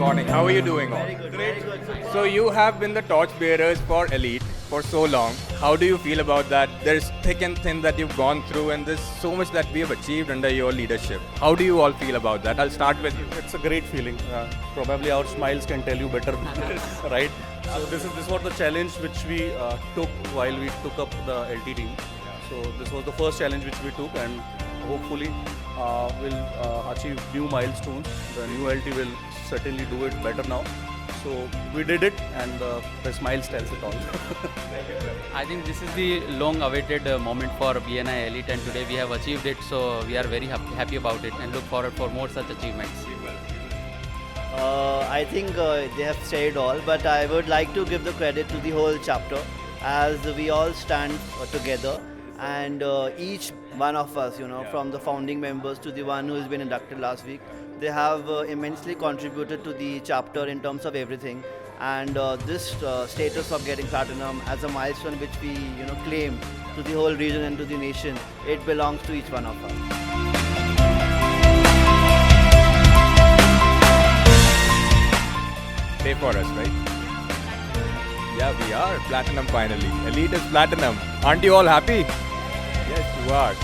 morning. How are you doing all? Very good. So you have been the torch bearers for Elite for so long. How do you feel about that? There's thick and thin that you've gone through, and there's so much that we have achieved under your leadership. How do you all feel about that? I'll start with you. It's a great feeling. Probably our smiles can tell you better, right? So this was the challenge which we took while we took up the LT team. So this was the first challenge which we took, and hopefully we'll achieve new milestones. The new LT will certainly do it better now. So we did it, and the smiles tells it all. I think this is the long-awaited moment for BNI Elite, and today we have achieved it. So we are very happy about it and look forward for more such achievements. I think they have said all, but I would like to give the credit to the whole chapter, as we all stand together, and each one of us, from the founding members to the one who has been inducted last week, they have immensely contributed to the chapter in terms of everything. And this status of getting platinum as a milestone which we claim to the whole region and to the nation, it belongs to each one of us. Day for us, right? Yeah, we are platinum finally. Elite is platinum. Aren't you all happy? Yes, you are.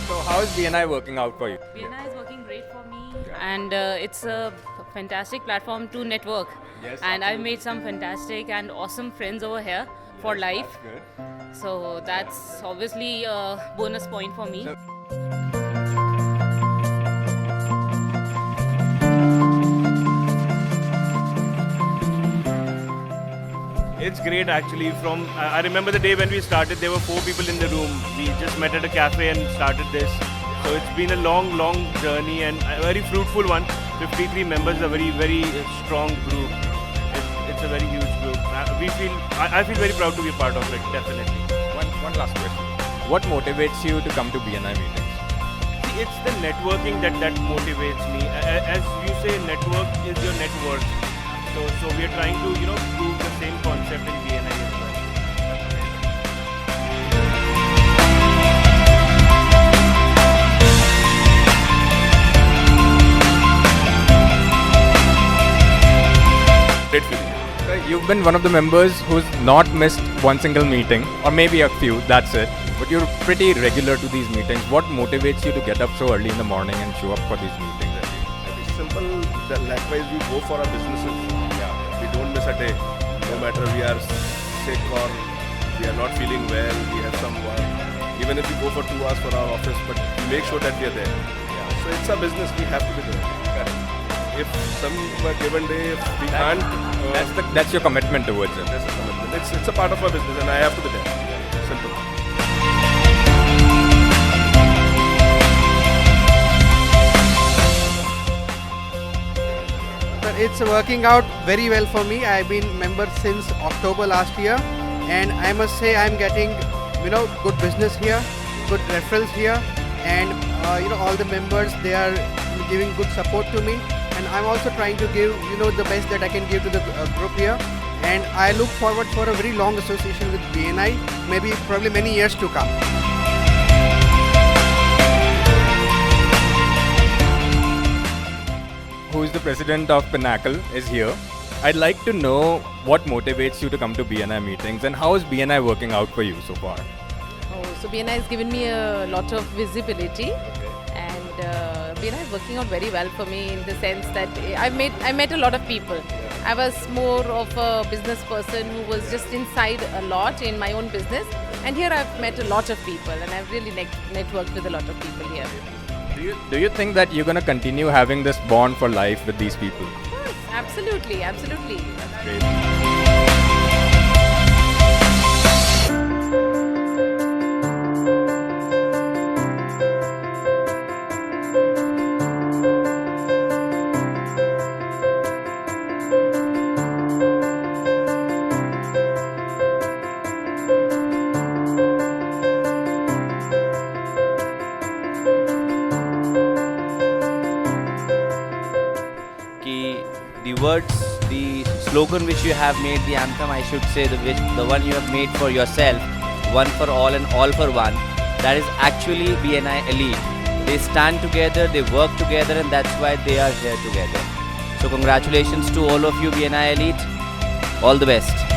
So how is BNI working out for you? BNI is working great for me, and it's a fantastic platform to network. Yes, and I've made some fantastic and awesome friends over here for life. Good. So that's obviously a bonus point for me. It's great actually. I remember the day when we started, there were 4 people in the room. We just met at a cafe and started this. So it's been a long journey and a very fruitful one. 53 members, a very strong group. It's a very huge group. I feel very proud to be a part of it, definitely. One last question. What motivates you to come to BNI meetings? See, it's the networking that motivates me. As you say, network is your net worth. So we are trying to, prove the same concept in BNI as well. Great feeling. So you've been one of the members who's not missed one single meeting, or maybe a few, that's it. But you're pretty regular to these meetings. What motivates you to get up so early in the morning and show up for these meetings? It's simple. Likewise, we go for our businesses. We don't miss a day. No matter we are sick or we are not feeling well, we have some work. Even if we go for 2 hours for our office, but we make sure that we are there. So it's a business, we have to be there. If some given day, if we can't... That's your commitment towards it. That's a commitment. It's a part of our business and I have to be there. Simple. It's working out very well for me. I've been member since October last year, and I must say I'm getting good business here, good referrals here, and all the members, they are giving good support to me, and I'm also trying to give the best that I can give to the group here, and I look forward for a very long association with BNI, probably many years to come. Who is the president of Pinnacle, is here. I'd like to know what motivates you to come to BNI meetings and how is BNI working out for you so far? So BNI has given me a lot of visibility, and BNI is working out very well for me in the sense that I met a lot of people. I was more of a business person who was just inside a lot in my own business, and here I've met a lot of people, and I've really networked with a lot of people here. Do you think that you're going to continue having this bond for life with these people? Of course, absolutely. Great. The words, the slogan which you have made, the anthem I should say, the one you have made for yourself, one for all and all for one, that is actually BNI Elite. They stand together, they work together, and that's why they are here together. So congratulations to all of you, BNI Elite. All the best.